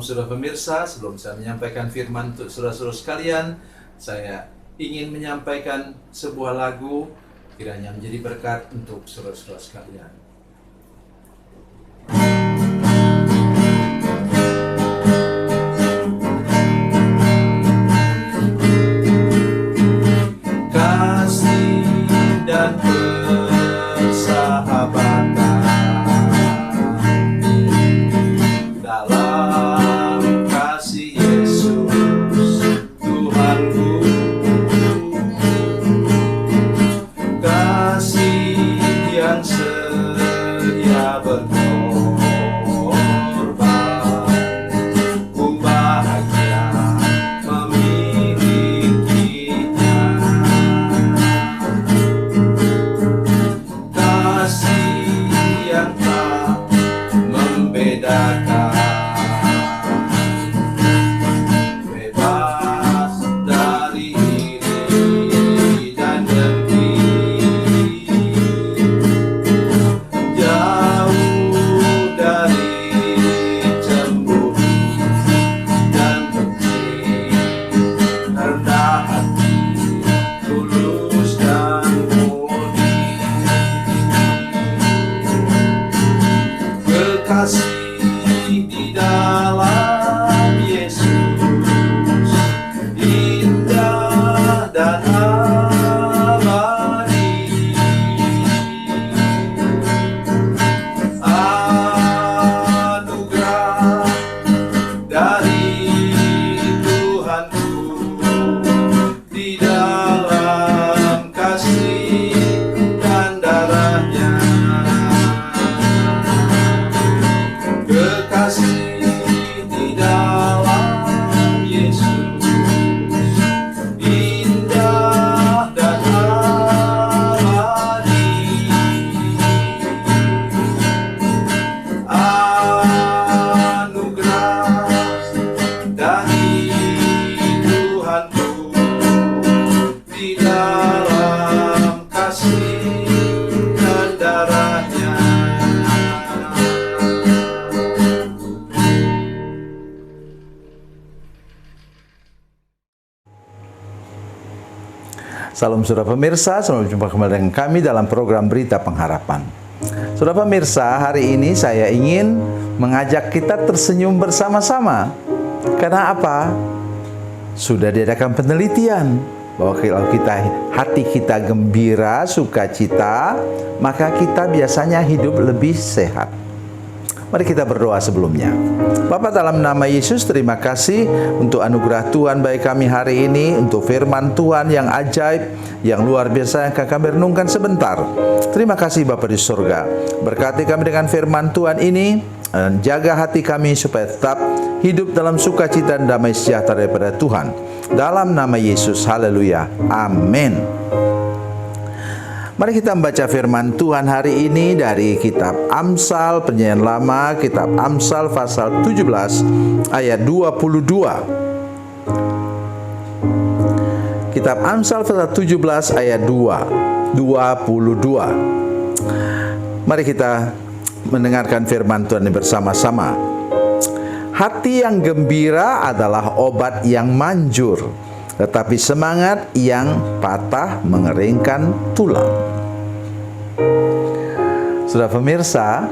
Shalom saudara pemirsa, sebelum saya menyampaikan firman untuk saudara-saudara sekalian, saya ingin menyampaikan sebuah lagu kiranya menjadi berkat untuk saudara-saudara sekalian. Kasih dan persahabatan dalam kasih Yesus Tuhanku, kasih yang setia berkorban, ku bahagia memilikinya. Kasih yang tak membedakan, bebas dari iri dan dengki, jauh dari cemburu dan benci, rendah hati, tulus dan murni. Kekasih di dalam Yesus indah dan abadi. Anugerah dari Tuhanku di dalam kasih dan darahnya. Kekasih di dalam Yesus indah dan abadi. Anugerah dari Tuhanku di dalam kasih dan darahnya. Salam saudara pemirsa, selamat berjumpa kembali dengan kami dalam program Berita Pengharapan. Saudara pemirsa, hari ini saya ingin mengajak kita tersenyum bersama-sama. Karena apa? Sudah diadakan penelitian bahwa kalau hati kita gembira, sukacita, maka kita biasanya hidup lebih sehat. Mari kita berdoa sebelumnya. Bapa, dalam nama Yesus, terima kasih untuk anugerah Tuhan bagi kami hari ini, untuk firman Tuhan yang ajaib, yang luar biasa yang akan kami renungkan sebentar. Terima kasih Bapa di surga. Berkati kami dengan firman Tuhan ini, dan jaga hati kami supaya tetap hidup dalam sukacita dan damai sejahtera daripada Tuhan. Dalam nama Yesus, haleluya, amin. Mari kita membaca firman Tuhan hari ini dari kitab Amsal, Perjanjian Lama, kitab Amsal pasal 17 ayat 22. Kitab Amsal pasal 17 ayat 22. Mari kita mendengarkan firman Tuhan ini bersama-sama. Hati yang gembira adalah obat yang manjur, tetapi semangat yang patah mengeringkan tulang. Saudara pemirsa,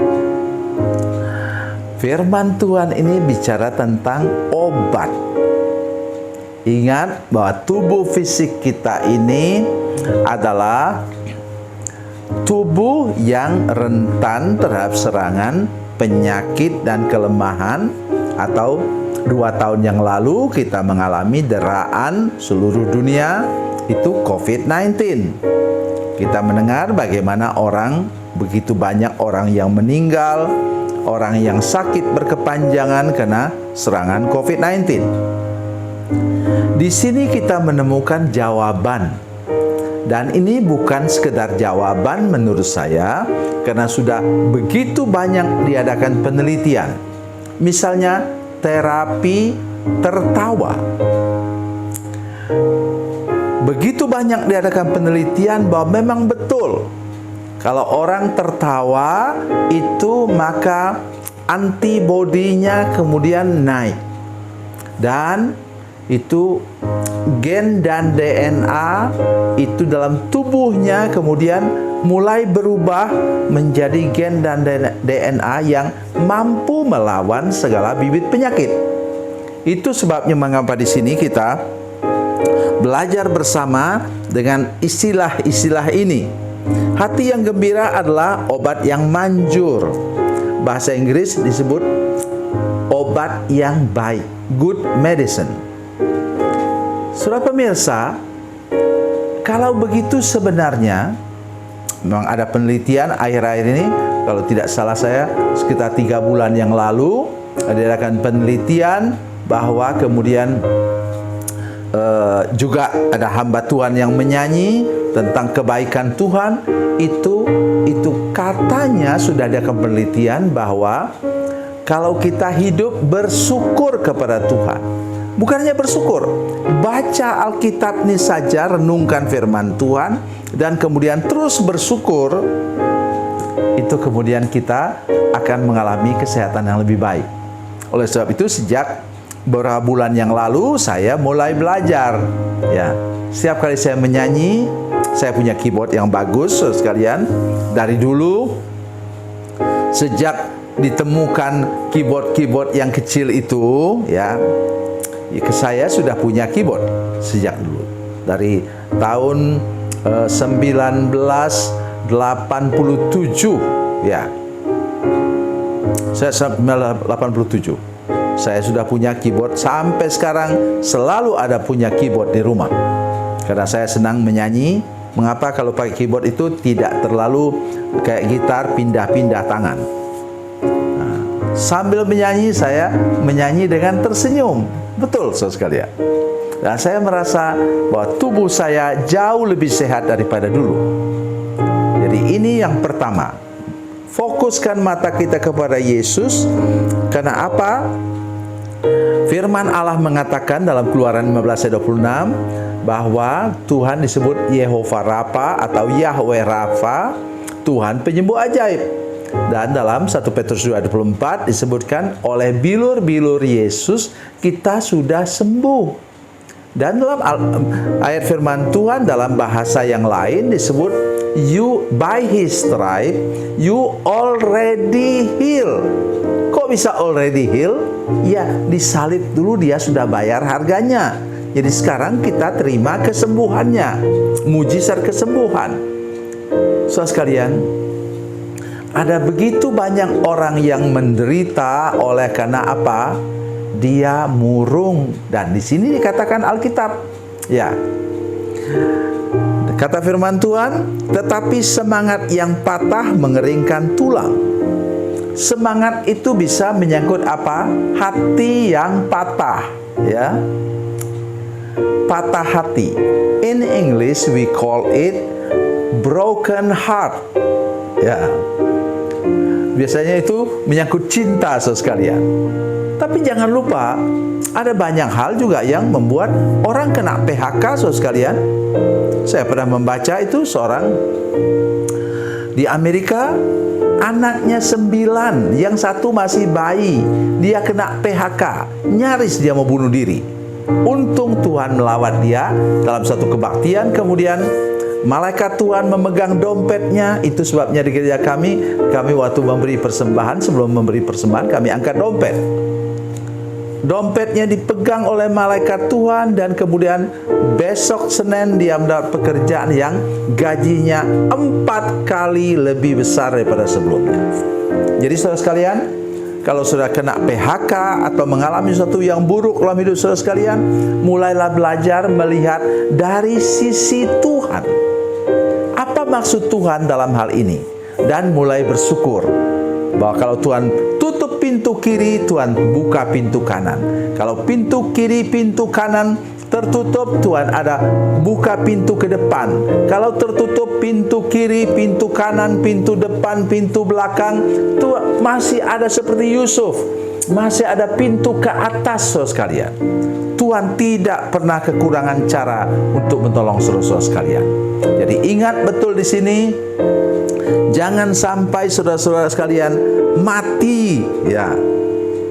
firman Tuhan ini bicara tentang obat. Ingat bahwa tubuh fisik kita ini adalah tubuh yang rentan terhadap serangan penyakit dan kelemahan. Atau 2 tahun yang lalu kita mengalami deraan seluruh dunia, itu COVID-19. Kita mendengar bagaimana begitu banyak orang yang meninggal, orang yang sakit berkepanjangan karena serangan COVID-19. Di sini kita menemukan jawaban. Dan ini bukan sekedar jawaban menurut saya, karena sudah begitu banyak diadakan penelitian. Misalnya terapi tertawa. Begitu banyak diadakan penelitian bahwa memang betul kalau orang tertawa itu maka antibodinya kemudian naik. Dan itu gen dan DNA itu dalam tubuhnya kemudian mulai berubah menjadi gen dan DNA yang mampu melawan segala bibit penyakit. Itu sebabnya mengapa di sini kita belajar bersama dengan istilah-istilah ini. Hati yang gembira adalah obat yang manjur. Bahasa Inggris disebut obat yang baik, good medicine. Saudara pemirsa, kalau begitu sebenarnya memang ada penelitian akhir-akhir ini, kalau tidak salah saya sekitar 3 bulan yang lalu diadakan penelitian bahwa kemudian juga ada hamba Tuhan yang menyanyi tentang kebaikan Tuhan. Itu katanya sudah ada penelitian bahwa kalau kita hidup bersyukur kepada Tuhan, bukan hanya bersyukur, baca Alkitab ini saja, renungkan firman Tuhan, dan kemudian terus bersyukur, itu kemudian kita akan mengalami kesehatan yang lebih baik. Oleh sebab itu sejak beberapa bulan yang lalu saya mulai belajar. Ya, setiap kali saya menyanyi, saya punya keyboard yang bagus, sekalian. Dari dulu, sejak ditemukan keyboard yang kecil itu, ya, saya sudah punya keyboard sejak dulu. Dari tahun 1987, ya. Saya 1987. Saya sudah punya keyboard, sampai sekarang selalu ada punya keyboard di rumah. Karena saya senang menyanyi. Mengapa? Kalau pakai keyboard itu tidak terlalu kayak gitar pindah-pindah tangan. Nah, sambil menyanyi, saya menyanyi dengan tersenyum. Betul, saudara sekalian. Dan saya merasa bahwa tubuh saya jauh lebih sehat daripada dulu. Jadi ini yang pertama. Fokuskan mata kita kepada Yesus. Karena apa? Firman Allah mengatakan dalam Keluaran 15 ayat 26 bahwa Tuhan disebut Yehova Rafa atau Yahweh Rafa, Tuhan penyembuh ajaib. Dan dalam 1 Petrus 2 ayat 24 disebutkan oleh bilur-bilur Yesus kita sudah sembuh. Dan dalam ayat firman Tuhan dalam bahasa yang lain disebut you by his stripe you already healed. Kok bisa already healed? Ya, disalib dulu dia sudah bayar harganya. Jadi sekarang kita terima kesembuhannya, mujizat kesembuhan. Saudara sekalian, ada begitu banyak orang yang menderita oleh karena apa? Dia murung. Dan di sini dikatakan Alkitab, ya. Kata firman Tuhan, tetapi semangat yang patah mengeringkan tulang. Semangat itu bisa menyangkut apa? Hati yang patah, ya. Patah hati. In English we call it broken heart. Ya. Biasanya itu menyangkut cinta, saudara sekalian. Tapi jangan lupa, ada banyak hal juga yang membuat orang kena PHK, saudara sekalian. Saya pernah membaca itu seorang di Amerika, anaknya 9, yang satu masih bayi, dia kena PHK, nyaris dia mau bunuh diri. Untung Tuhan melawat dia dalam satu kebaktian, kemudian malaikat Tuhan memegang dompetnya. Itu sebabnya di gereja kami waktu memberi persembahan, sebelum memberi persembahan kami angkat dompet. Dompetnya dipegang oleh malaikat Tuhan, dan kemudian besok Senin dia mendapat pekerjaan yang gajinya 4 kali lebih besar daripada sebelumnya. Jadi saudara sekalian, kalau sudah kena PHK atau mengalami sesuatu yang buruk dalam hidup saudara sekalian, mulailah belajar melihat dari sisi Tuhan. Apa maksud Tuhan dalam hal ini? Dan mulai bersyukur bahwa kalau Tuhan tutup pintu kiri, Tuhan buka pintu kanan. Kalau pintu kiri, pintu kanan tertutup, Tuhan ada buka pintu ke depan. Kalau tertutup pintu kiri, pintu kanan, pintu depan, pintu belakang, Tuhan masih ada seperti Yusuf, masih ada pintu ke atas, saudara sekalian. Tuhan tidak pernah kekurangan cara untuk menolong saudara-saudara sekalian. Jadi ingat betul di sini, jangan sampai saudara-saudara sekalian mati. Ya,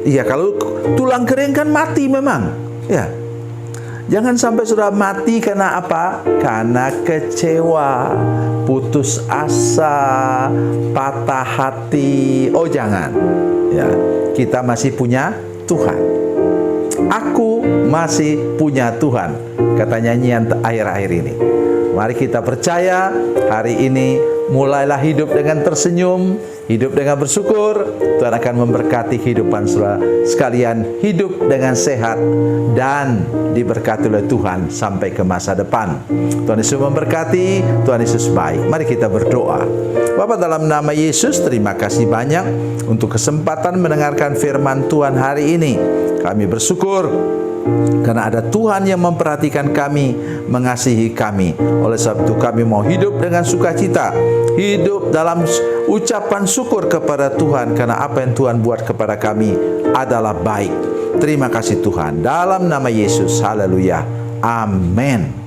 iya, kalau tulang kering kan mati memang. Ya, jangan sampai sudah mati karena apa? Karena kecewa, putus asa, patah hati. Oh jangan. Ya, kita masih punya Tuhan. Aku masih punya Tuhan, kata nyanyian akhir-akhir ini. Mari kita percaya hari ini mulailah hidup dengan tersenyum, hidup dengan bersyukur. Tuhan akan memberkati kehidupan saudara sekalian, hidup dengan sehat dan diberkati oleh Tuhan sampai ke masa depan. Tuhan Yesus memberkati, Tuhan Yesus baik. Mari kita berdoa. Bapa, dalam nama Yesus, terima kasih banyak untuk kesempatan mendengarkan firman Tuhan hari ini. Kami bersyukur karena ada Tuhan yang memperhatikan kami, mengasihi kami. Oleh sebab itu kami mau hidup dengan sukacita, hidup dalam ucapan syukur kepada Tuhan, karena apa yang Tuhan buat kepada kami adalah baik. Terima kasih Tuhan, dalam nama Yesus. Haleluya, amin.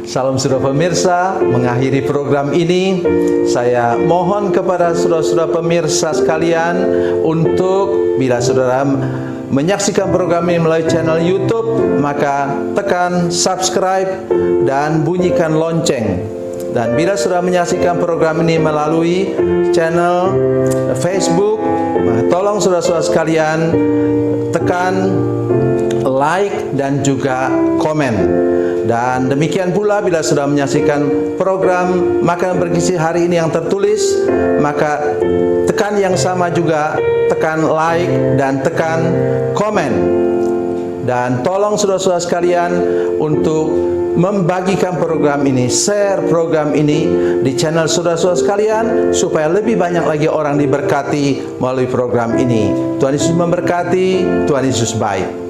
Salam saudara pemirsa, mengakhiri program ini saya mohon kepada saudara-saudara pemirsa sekalian untuk bila saudara menyaksikan program ini melalui channel YouTube, maka tekan subscribe dan bunyikan lonceng. Dan bila saudara menyaksikan program ini melalui channel Facebook, maka tolong saudara-saudara sekalian tekan like dan juga komen. Dan demikian pula bila sudah menyaksikan program Makanan Bergizi hari ini yang tertulis, maka tekan yang sama juga, tekan like dan tekan komen. Dan tolong saudara-saudara sekalian untuk membagikan program ini, share program ini di channel saudara-saudara sekalian, supaya lebih banyak lagi orang diberkati melalui program ini. Tuhan Yesus memberkati, Tuhan Yesus baik.